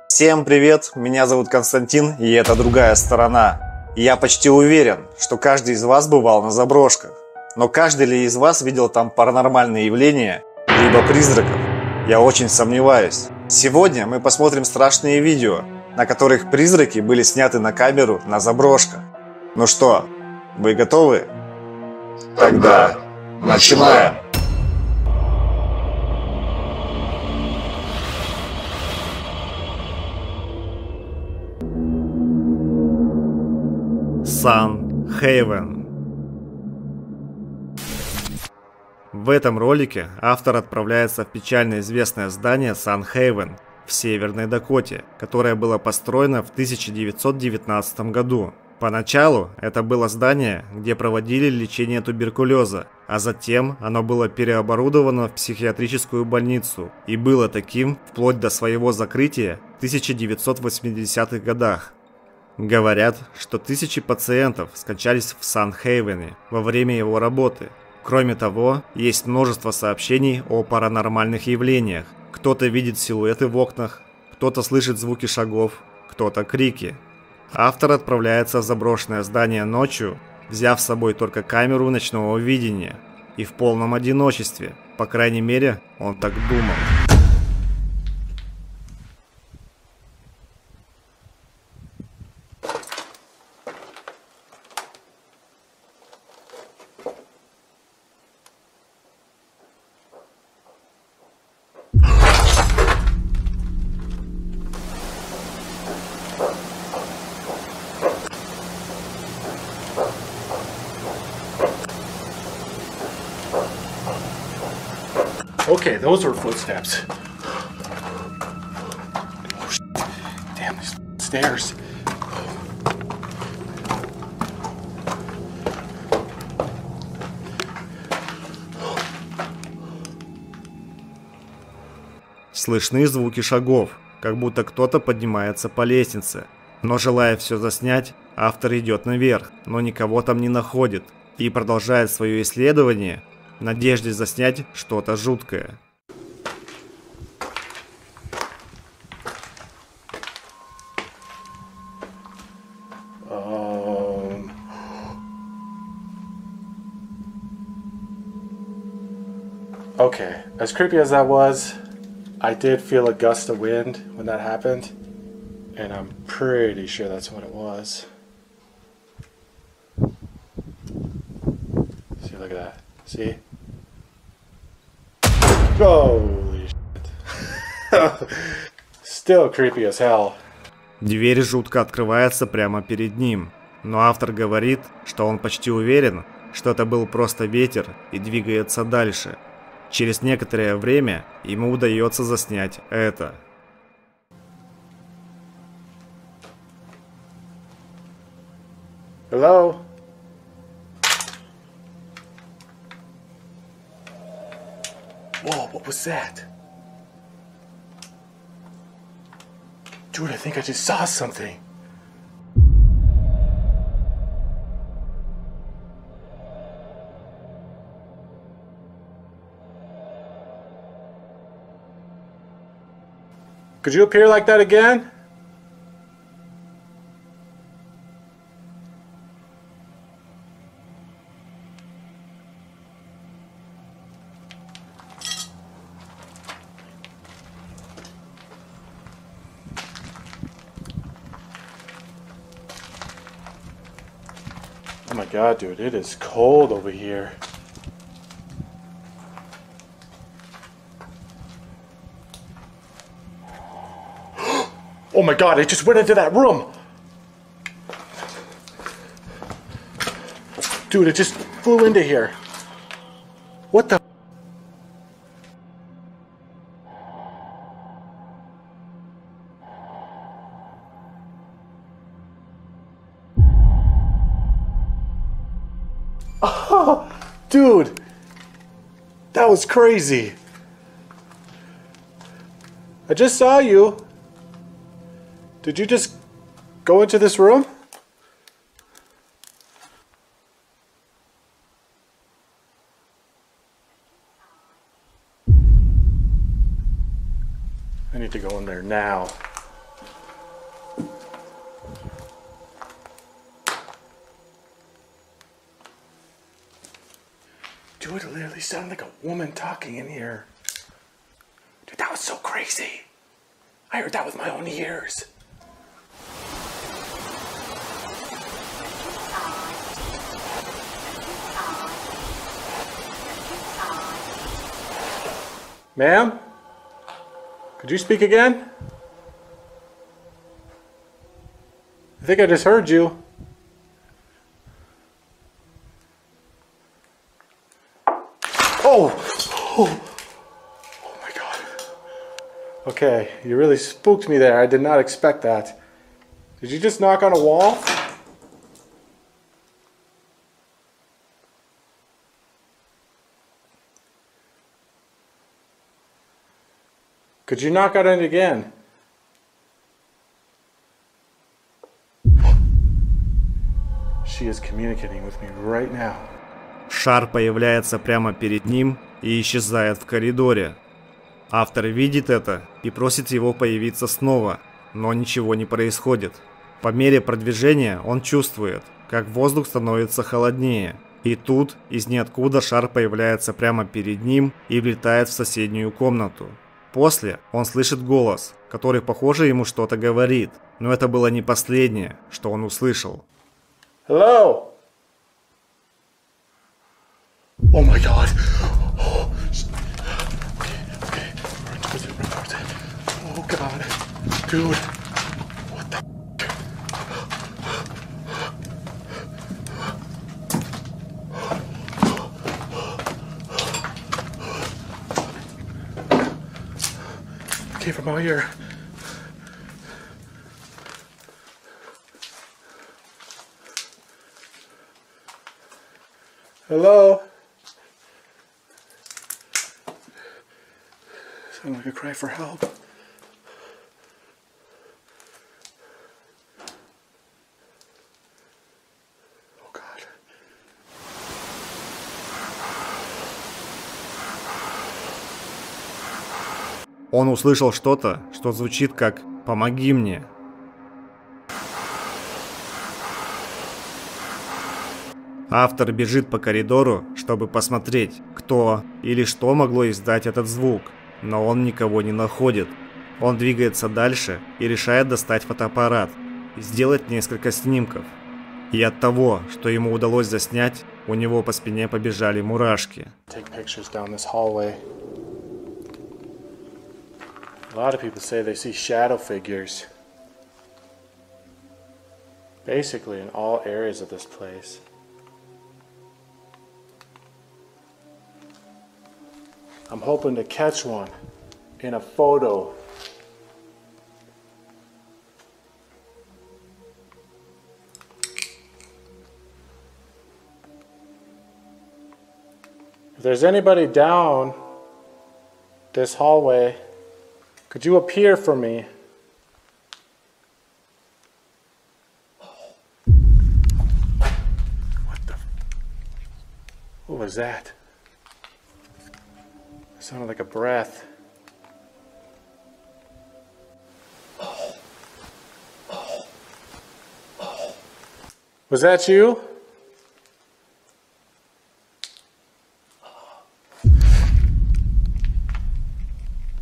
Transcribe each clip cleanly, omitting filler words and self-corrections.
Всем привет, меня зовут Константин, и это «Другая сторона». И я почти уверен, что каждый из вас бывал на заброшках. Но каждый ли из вас видел там паранормальные явления, либо призраков? Я очень сомневаюсь. Сегодня мы посмотрим страшные видео, на которых призраки были сняты на камеру на заброшках. Ну что, вы готовы? Тогда начинаем! Сан-Хейвен. В этом ролике автор отправляется в печально известное здание Сан-Хейвен в Северной Дакоте, которое было построено в 1919 году. Поначалу это было здание, где проводили лечение туберкулеза, а затем оно было переоборудовано в психиатрическую больницу и было таким вплоть до своего закрытия в 1980-х годах. Говорят, что тысячи пациентов скончались в Сан-Хейвене во время его работы. Кроме того, есть множество сообщений о паранормальных явлениях. Кто-то видит силуэты в окнах, кто-то слышит звуки шагов, кто-то крики. Автор отправляется в заброшенное здание ночью, взяв с собой только камеру ночного видения. И в полном одиночестве, по крайней мере, он так думал. Okay, those were footsteps. Oh, shit. Damn, these stairs. Слышны звуки шагов, как будто кто-то поднимается по лестнице. Но желая все заснять, автор идет наверх, но никого там не находит и продолжает свое исследование в надежде заснять что-то жуткое. Okay, as creepy as that was, I did feel a gust of wind when that happened, and I'm pretty sure that's what it was. See, look at that. See? Holy shit. Still creepy as hell. Дверь жутко открывается прямо перед ним, но автор говорит, что он почти уверен, что это был просто ветер и двигается дальше. Через некоторое время ему удается заснять это. Hello? Whoa, what was that? Dude, I think I just saw something. Could you appear like that again? Oh my god, dude, it is cold over here. Oh my god, it just went into that room! Dude, it just flew into here. What the? Oh, dude, that was crazy. I just saw you. Did you just go into this room? I need to go in there now. Dude, it literally sounded like a woman talking in here. Dude, that was so crazy. I heard that with my own ears. Ma'am? Could you speak again? I think I just heard you. Oh my God. Okay, you really spooked me there. I did not expect that. Did you just knock on a wall? Could you knock on it again? She is communicating with me right now. Шар появляется прямо перед ним и исчезает в коридоре. Автор видит это и просит его появиться снова, но ничего не происходит. По мере продвижения он чувствует, как воздух становится холоднее. И тут из ниоткуда шар появляется прямо перед ним и влетает в соседнюю комнату. После он слышит голос, который, похоже, ему что-то говорит, но это было не последнее, что он услышал. Hello? Oh my God. Oh, okay. Run towards it. Oh God. Dude. What the came from out here. Hello? Sound like a cry for help. Oh God. Он услышал что-то, что звучит как «помоги мне». Автор бежит по коридору, чтобы посмотреть, кто или что могло издать этот звук, но он никого не находит. Он двигается дальше и решает достать фотоаппарат и сделать несколько снимков. И от того, что ему удалось заснять, у него по спине побежали мурашки. A lot of people say they see shadow figures. Basically in all areas of this place. I'm hoping to catch one in a photo. If there's anybody down this hallway, could you appear for me? What was that? It sounded like a breath. Was that you?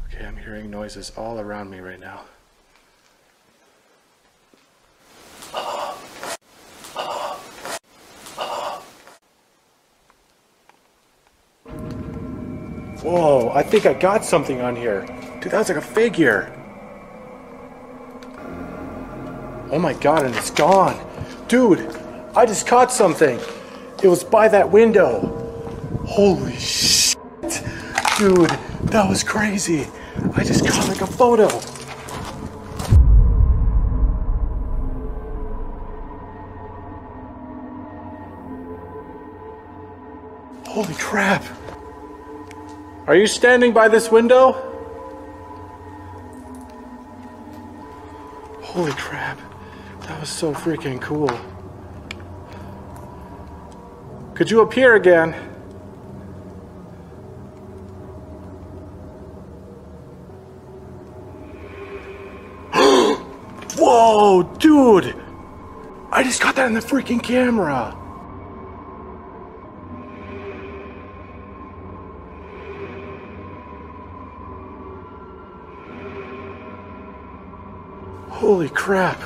Okay, I'm hearing noises all around me right now. Whoa, I think I got something on here. Dude, that was like a figure. Oh my God, and it's gone. Dude, I just caught something. It was by that window. Holy shit. Dude, that was crazy. I just caught like a photo. Holy crap. Are you standing by this window? Holy crap. That was so freaking cool. Could you appear again? Whoa, dude! I just got that in the freaking camera. Holy crap.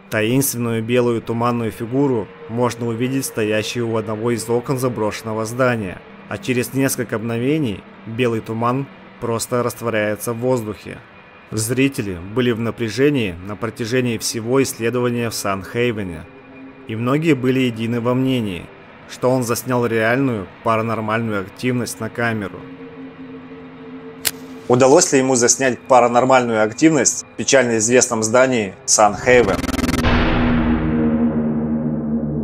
Таинственную белую туманную фигуру можно увидеть стоящую у одного из окон заброшенного здания, а через несколько мгновений белый туман просто растворяется в воздухе. Зрители были в напряжении на протяжении всего исследования в Сан-Хейвене, и многие были едины во мнении, что он заснял реальную паранормальную активность на камеру. Удалось ли ему заснять паранормальную активность в печально известном здании Сан-Хейвен?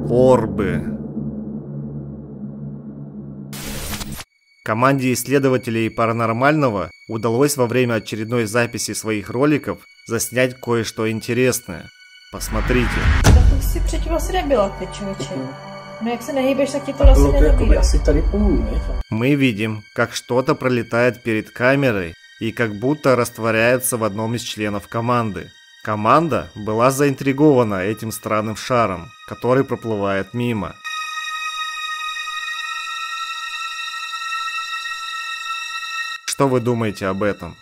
Орбы. Команде исследователей паранормального удалось во время очередной записи своих роликов заснять кое-что интересное. Посмотрите. Tak to si předtím asi nebyla, ty člověče. No jak se nehýbeš, tak ti to asi nenabírá. Мы видим, как что-то пролетает перед камерой и как будто растворяется в одном из членов команды. Команда была заинтригована этим странным шаром, который проплывает мимо. Что вы думаете об этом?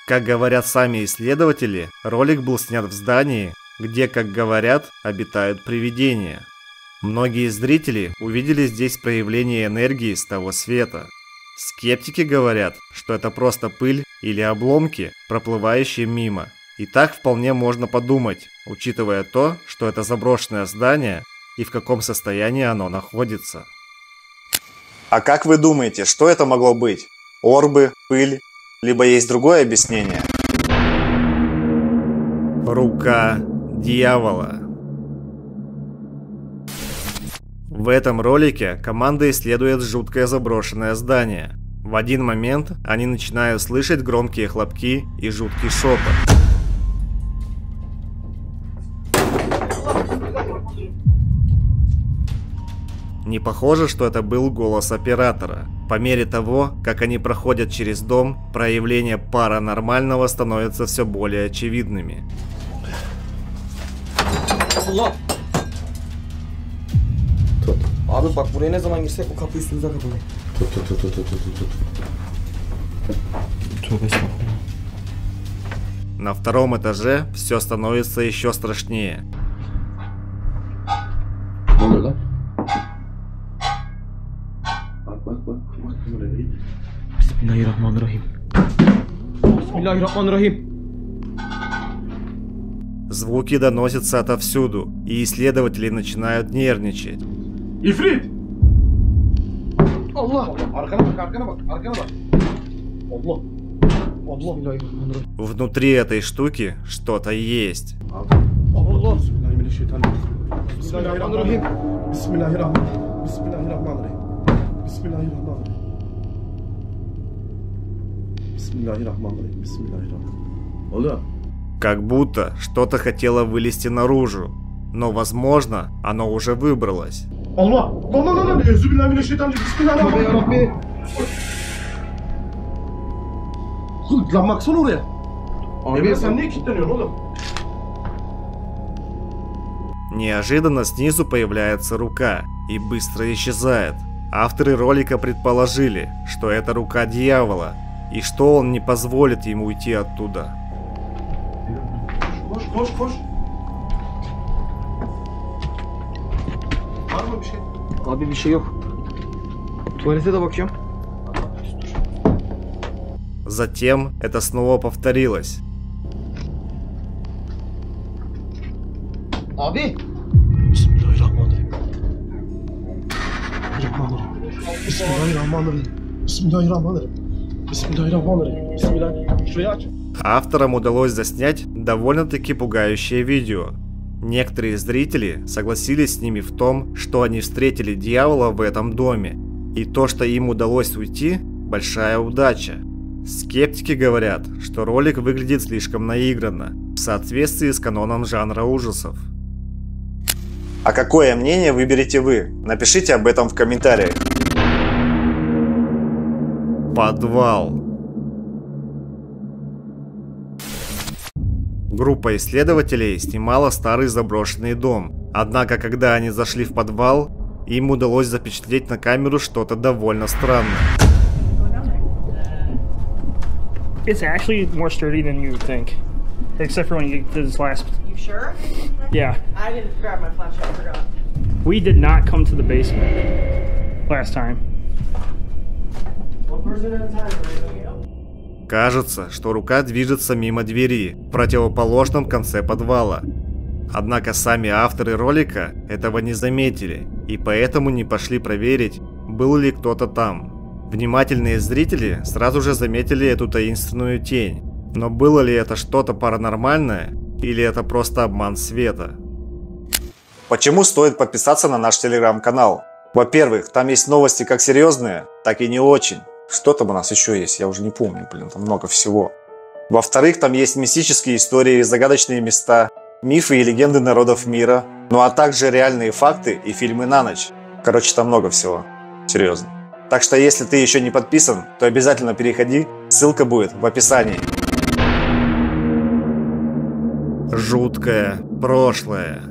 Как говорят сами исследователи, ролик был снят в здании, где, как говорят, обитают привидения. Многие зрители увидели здесь проявление энергии с того света. Скептики говорят, что это просто пыль или обломки, проплывающие мимо. И так вполне можно подумать, учитывая то, что это заброшенное здание и в каком состоянии оно находится. А как вы думаете, что это могло быть? Орбы, пыль, либо есть другое объяснение? Рука дьявола. В этом ролике команда исследует жуткое заброшенное здание. В один момент они начинают слышать громкие хлопки и жуткий шепот. Не похоже, что это был голос оператора. По мере того, как они проходят через дом, проявления паранормального становятся все более очевидными. Abi bak buraya ne zaman girsek o kapı üstümüze kapanıyor. Tut. Tövbe estağfurullah. На втором этаже все становится еще страшнее. Ne oluyor lan? Bak. Bismillahirrahmanirrahim. Bismillahirrahmanirrahim. Звуки доносятся отовсюду, и исследователи начинают нервничать. İfrit! Allah! Arkana bak. Allah! Bismillahirrahmanirrahim. Внутри этой штуки что-то есть. Allah! Bismillahirrahmanirrahim. Bismillahirrahmanirrahim. Oğlum. Как будто что-то хотело вылезти наружу, но, возможно, оно уже выбралось. Allah! Lan! Euzubillahimineşşeytanirracim. Bismillahirrahmanirrahim. Lan baksana oraya. Abi sen niye kilitleniyorsun oğlum? Неожиданно снизу появляется рука и быстро исчезает. Авторы ролика предположили, что это рука дьявола, и что он не позволит ему уйти оттуда. Koş. Var mı bir şey? Abi bir şey yok. Tuvalete de bakıyorum. Затем это снова повторилось. Abi! Bismillahirrahmanirrahim. Şurayı aç. Авторам удалось заснять довольно-таки пугающее видео. Некоторые зрители согласились с ними в том, что они встретили дьявола в этом доме. И то, что им удалось уйти, большая удача. Скептики говорят, что ролик выглядит слишком наигранно, в соответствии с каноном жанра ужасов. А какое мнение выберете вы? Напишите об этом в комментариях. Подвал. Группа исследователей снимала старый заброшенный дом. Однако, когда они зашли в подвал, им удалось запечатлеть на камеру что-то довольно странное. It's actually more sturdy than you would think, except for when you get to this last. You sure? Yeah, I didn't grab my flashlight. I forgot. we did not come to the basement last time. One person at a time, right? Кажется, что рука движется мимо двери в противоположном конце подвала. Однако сами авторы ролика этого не заметили и поэтому не пошли проверить, был ли кто-то там. Внимательные зрители сразу же заметили эту таинственную тень, но было ли это что-то паранормальное или это просто обман света? Почему стоит подписаться на наш телеграм-канал? Во-первых, там есть новости как серьезные, так и не очень. Что там у нас еще есть, я уже не помню, там много всего. Во-вторых, там есть мистические истории, загадочные места, мифы и легенды народов мира, ну а также реальные факты и фильмы на ночь. Короче, там много всего. Серьезно. Так что если ты еще не подписан, то обязательно переходи, ссылка будет в описании. Жуткое прошлое.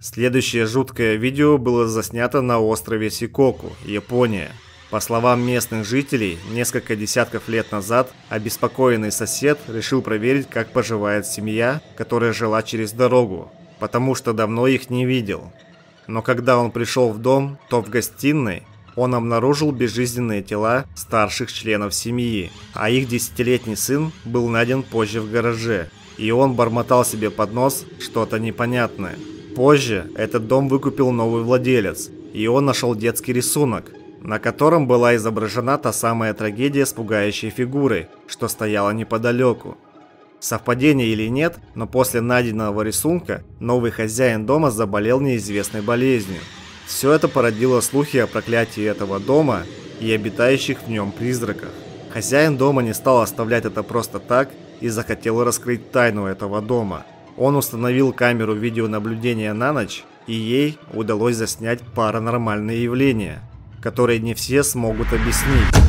Следующее жуткое видео было заснято на острове Сикоку, Япония. По словам местных жителей, несколько десятков лет назад обеспокоенный сосед решил проверить, как поживает семья, которая жила через дорогу, потому что давно их не видел. Но когда он пришел в дом, то в гостиной он обнаружил безжизненные тела старших членов семьи, а их 10-летний сын был найден позже в гараже, и он бормотал себе под нос что-то непонятное. Позже этот дом выкупил новый владелец, и он нашел детский рисунок, на котором была изображена та самая трагедия с пугающей фигурой, что стояла неподалеку. Совпадение или нет, но после найденного рисунка новый хозяин дома заболел неизвестной болезнью. Все это породило слухи о проклятии этого дома и обитающих в нем призраках. Хозяин дома не стал оставлять это просто так и захотел раскрыть тайну этого дома. Он установил камеру видеонаблюдения на ночь, и ей удалось заснять паранормальные явления, которые не все смогут объяснить.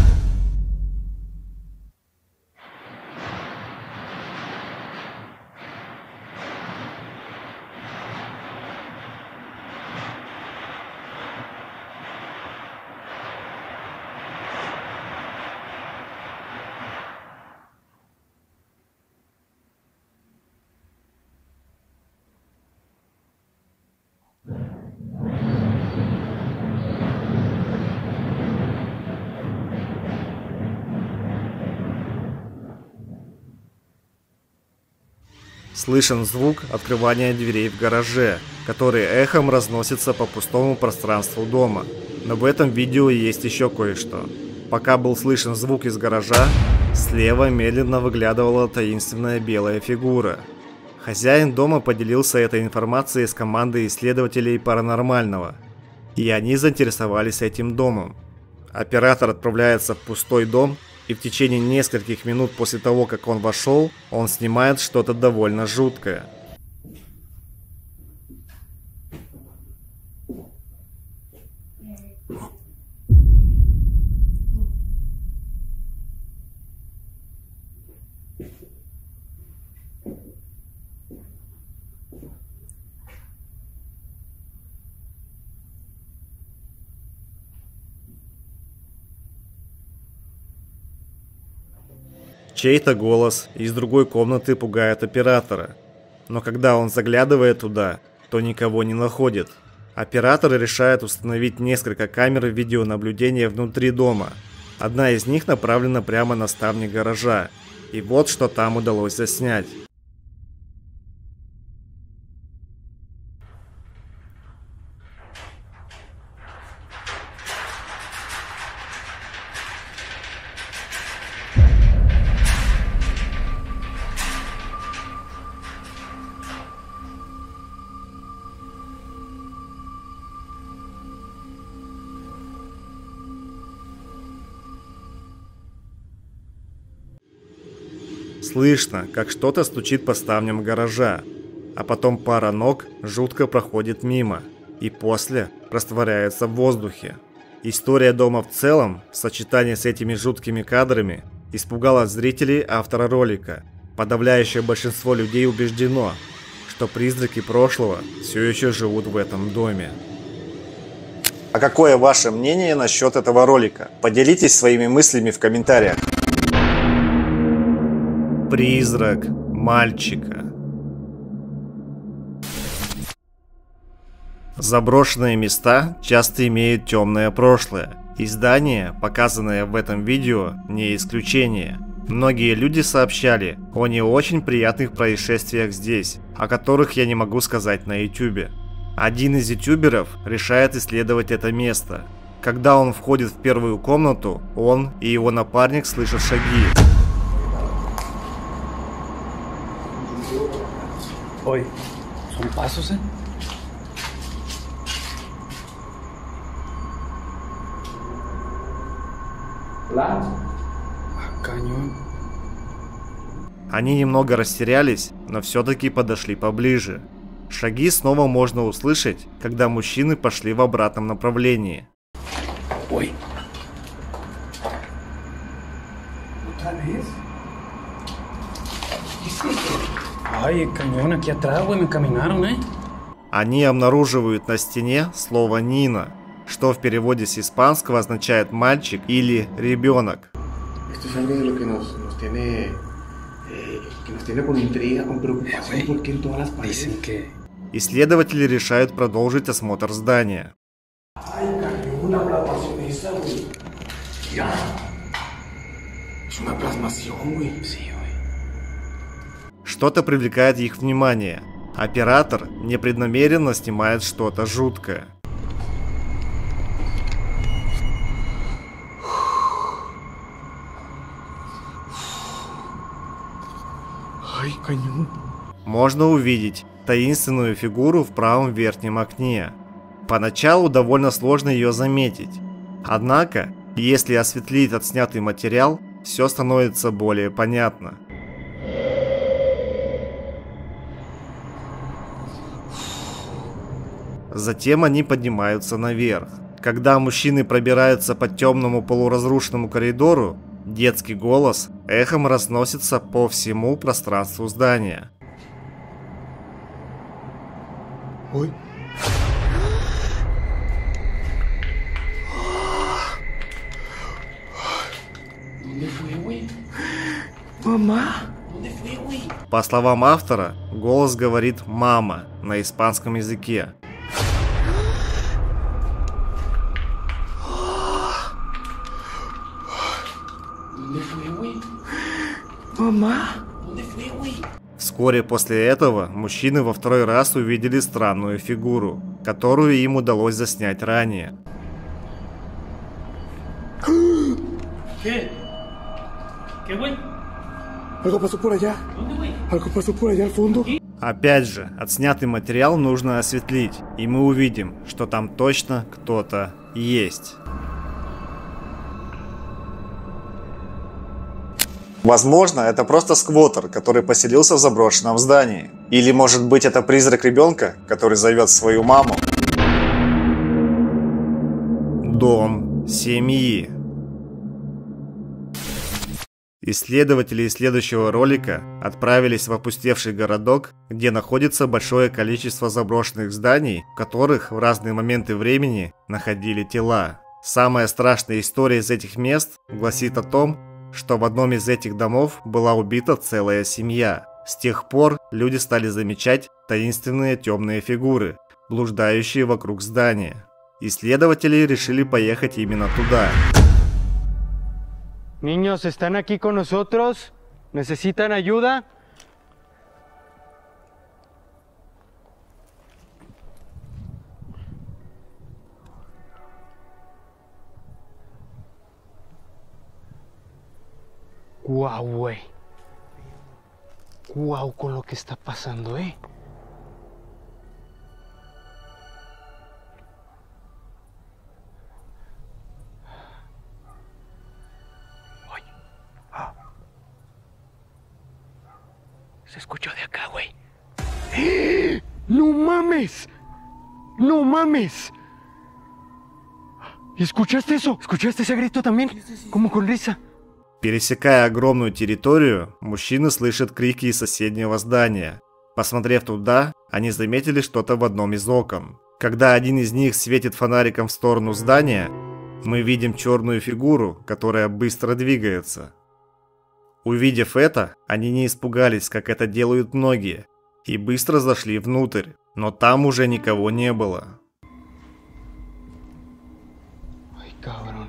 Слышен звук открывания дверей в гараже, который эхом разносится по пустому пространству дома. Но в этом видео есть еще кое-что. Пока был слышен звук из гаража, слева медленно выглядывала таинственная белая фигура. Хозяин дома поделился этой информацией с командой исследователей паранормального, и они заинтересовались этим домом. Оператор отправляется в пустой дом, и в течение нескольких минут после того, как он вошел, он снимает что-то довольно жуткое. Чей-то голос из другой комнаты пугает оператора, но когда он заглядывает туда, то никого не находит. Оператор решает установить несколько камер видеонаблюдения внутри дома. Одна из них направлена прямо на ставни гаража, и вот что там удалось заснять. Слышно, как что-то стучит по ставням гаража. а потом пара ног жутко проходит мимо и после растворяется в воздухе. История дома в целом, в сочетании с этими жуткими кадрами, испугала зрителей автора ролика. Подавляющее большинство людей убеждено, что призраки прошлого все еще живут в этом доме. А какое ваше мнение насчет этого ролика? Поделитесь своими мыслями в комментариях. Призрак мальчика. Заброшенные места часто имеют темное прошлое, и здание, показанное в этом видео, не исключение. Многие люди сообщали о не очень приятных происшествиях здесь, о которых я не могу сказать на YouTube. Один из ютуберов решает исследовать это место. Когда он входит в первую комнату, он и его напарник слышат шаги. Ой, son pasos, ¿eh? Cañón. Они немного растерялись, но все-таки подошли поближе. Шаги снова можно услышать, когда мужчины пошли в обратном направлении. Ой. ¿Otra vez? Ay, cañón, aquí atrás, güey, me caminaron, ¿eh? Они обнаруживают на стене слово «Нина», что в переводе с испанского означает «мальчик» или «ребенок». Esto es algo de lo que nos tiene con intriga, con preocupación, porque en todas las paredes. Dicen que... Исследователи решают продолжить осмотр здания. Ay, cayó una plasmación esa, güey. Mira. Es una plasmación, güey. Sí, güey. Что-то привлекает их внимание. Оператор непреднамеренно снимает что-то жуткое. Ay, cañón. Можно увидеть таинственную фигуру в правом верхнем окне. Поначалу довольно сложно ее заметить. Однако, если осветлить отснятый материал, все становится более понятно. Затем они поднимаются наверх. Когда мужчины пробираются по темному полуразрушенному коридору, детский голос эхом разносится по всему пространству здания. Ой. ¿Dónde fue, güey? Mamá. ¿Dónde fue, güey? По словам автора, голос говорит «мама» на испанском языке. ¿Dónde fue, güey? Mamá. ¿Dónde fue, güey? Вскоре после этого мужчины во второй раз увидели странную фигуру, которую им удалось заснять ранее. ¿Qué? ¿Qué, güey? Algo pasó por allá. ¿Dónde, güey? Algo pasó por allá al fondo. Опять же, отснятый материал нужно осветлить, и мы увидим, что там точно кто-то есть. Возможно, это просто сквоттер, который поселился в заброшенном здании. Или, может быть, это призрак ребенка, который зовет свою маму. Дом семьи. Исследователи из следующего ролика отправились в опустевший городок, где находится большое количество заброшенных зданий, в которых в разные моменты времени находили тела. Самая страшная история из этих мест гласит о том, что в одном из этих домов была убита целая семья. С тех пор люди стали замечать таинственные темные фигуры, блуждающие вокруг здания. Исследователи решили поехать именно туда. Niños, ¿están aquí con nosotros? ¿Necesitan ayuda? Guau, güey. Guau con lo que está pasando, ¿eh? Oye. Ah. Se escuchó de acá, güey. ¡No mames! ¡No mames! ¿Escuchaste eso? ¿Escuchaste ese grito también? Como con risa. Пересекая огромную территорию, мужчины слышат крики из соседнего здания. Посмотрев туда, они заметили что-то в одном из окон. Когда один из них светит фонариком в сторону здания, мы видим черную фигуру, которая быстро двигается. Увидев это, они не испугались, как это делают многие, и быстро зашли внутрь, но там уже никого не было. Ay, cabrón.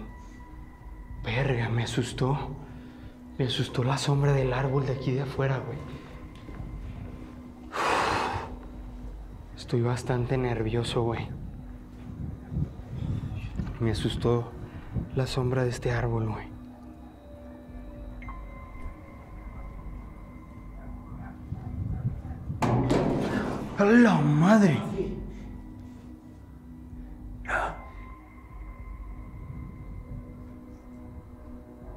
Verga, me asustó. Me asustó la sombra del árbol de aquí de afuera, güey. Estoy bastante nervioso, güey. Me asustó la sombra de este árbol, güey. ¡A la madre!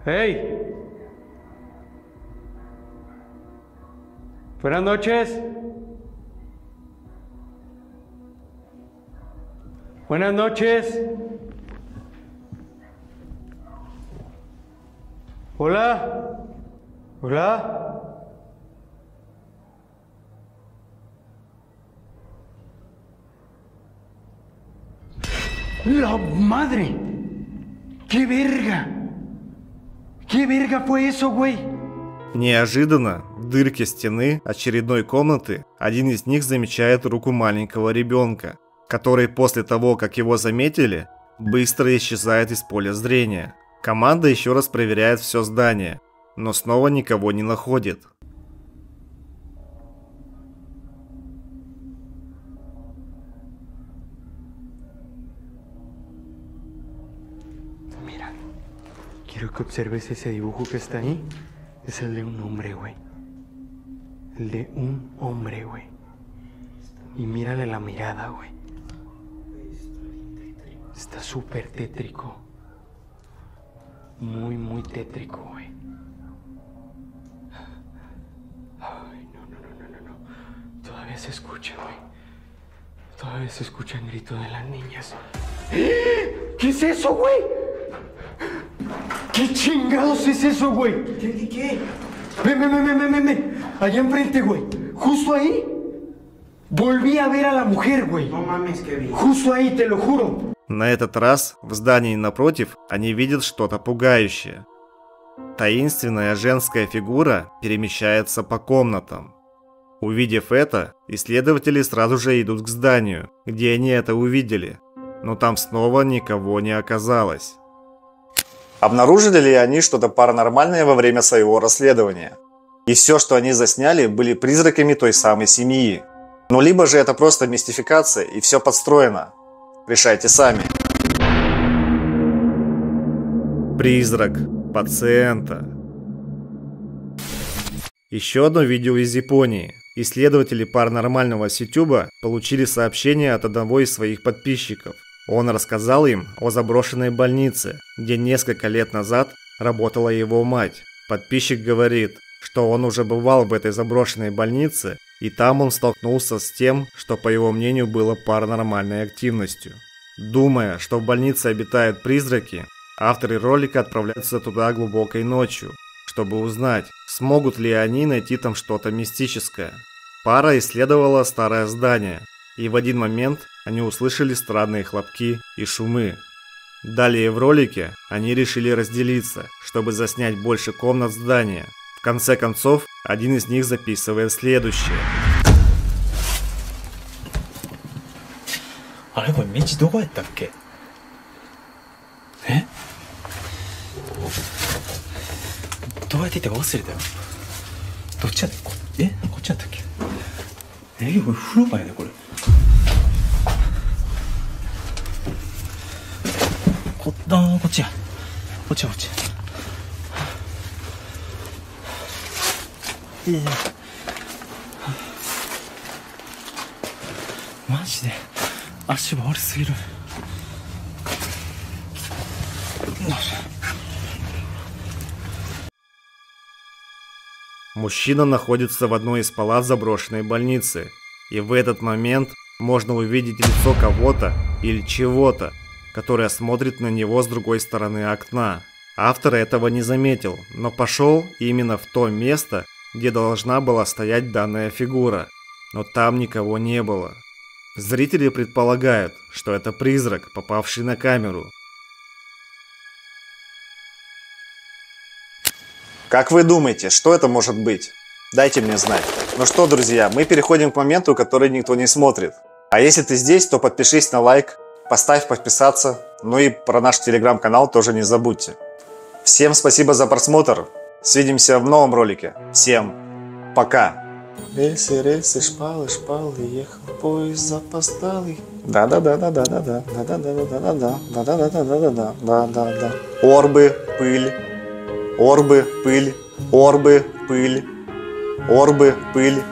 ¡Hey! Buenas noches. Buenas noches. Hola. Hola. ¡La madre! ¡Qué verga! ¡Qué verga fue eso, güey! Неожиданно в дырке стены очередной комнаты один из них замечает руку маленького ребенка, который после того, как его заметили, быстро исчезает из поля зрения. Команда еще раз проверяет все здание, но снова никого не находит. Mira, quiero que observes ese dibujo que está ahí. Es el de un hombre, güey. El de un hombre, güey. Y mírale la mirada, güey. Está súper tétrico. Muy, muy tétrico, güey. Ay, no. Todavía se escucha, güey. Todavía se escucha el grito de las niñas. ¿Qué es eso, güey? ¿Qué chingados es eso, güey? ¿Qué? Ven. Allá enfrente, güey. Justo ahí. Volví a ver a la mujer, güey. No mames, Kevin. Justo ahí, te lo juro. На этот раз в здании напротив они видят что-то пугающее. Таинственная женская фигура перемещается по комнатам. Увидев это, исследователи сразу же идут к зданию, где они это увидели, но там снова никого не оказалось. Обнаружили ли они что-то паранормальное во время своего расследования? И все, что они засняли, были призраками той самой семьи. Ну либо же это просто мистификация и все подстроено. Решайте сами. Призрак пациента. Еще одно видео из Японии. Исследователи паранормального Ситюба получили сообщение от одного из своих подписчиков. Он рассказал им о заброшенной больнице, где несколько лет назад работала его мать. Подписчик говорит, что он уже бывал в этой заброшенной больнице, и там он столкнулся с тем, что, по его мнению, было паранормальной активностью. Думая, что в больнице обитают призраки, авторы ролика отправляются туда глубокой ночью, чтобы узнать, смогут ли они найти там что-то мистическое. Пара исследовала старое здание, и в один момент они услышали странные хлопки и шумы. Далее в ролике они решили разделиться, чтобы заснять больше комнат здания. В конце концов, один из них записывает следующее. あれこれ道どこやったっけ？え？どうやって行ったか忘れたよ。どっちやったっけ？え？こっちやったっけ？これ風呂場やねこれ。こっちや。こっち。マジで足悪すぎる。Мужчина находится в одной из палат заброшенной больницы. И в этот момент можно увидеть лицо кого-то или чего-то, которое смотрит на него с другой стороны окна. Автор этого не заметил, но пошел именно в то место, где должна была стоять данная фигура. Но там никого не было. Зрители предполагают, что это призрак, попавший на камеру. Как вы думаете, что это может быть? Дайте мне знать. Ну что, друзья, мы переходим к моменту, который никто не смотрит. А если ты здесь, то подпишись на лайк, поставь подписаться, ну и про наш телеграм-канал тоже не забудьте. Всем спасибо за просмотр. Свидимся в новом ролике. Всем пока. Рельсы, рельсы, шпалы, шпалы, ехал поезд запоздалый. Да-да-да-да-да-да-да-да-да-да-да-да-да-да-да-да-да-да. Орбы, пыль, орбы, пыль, орбы, пыль, орбы, пыль.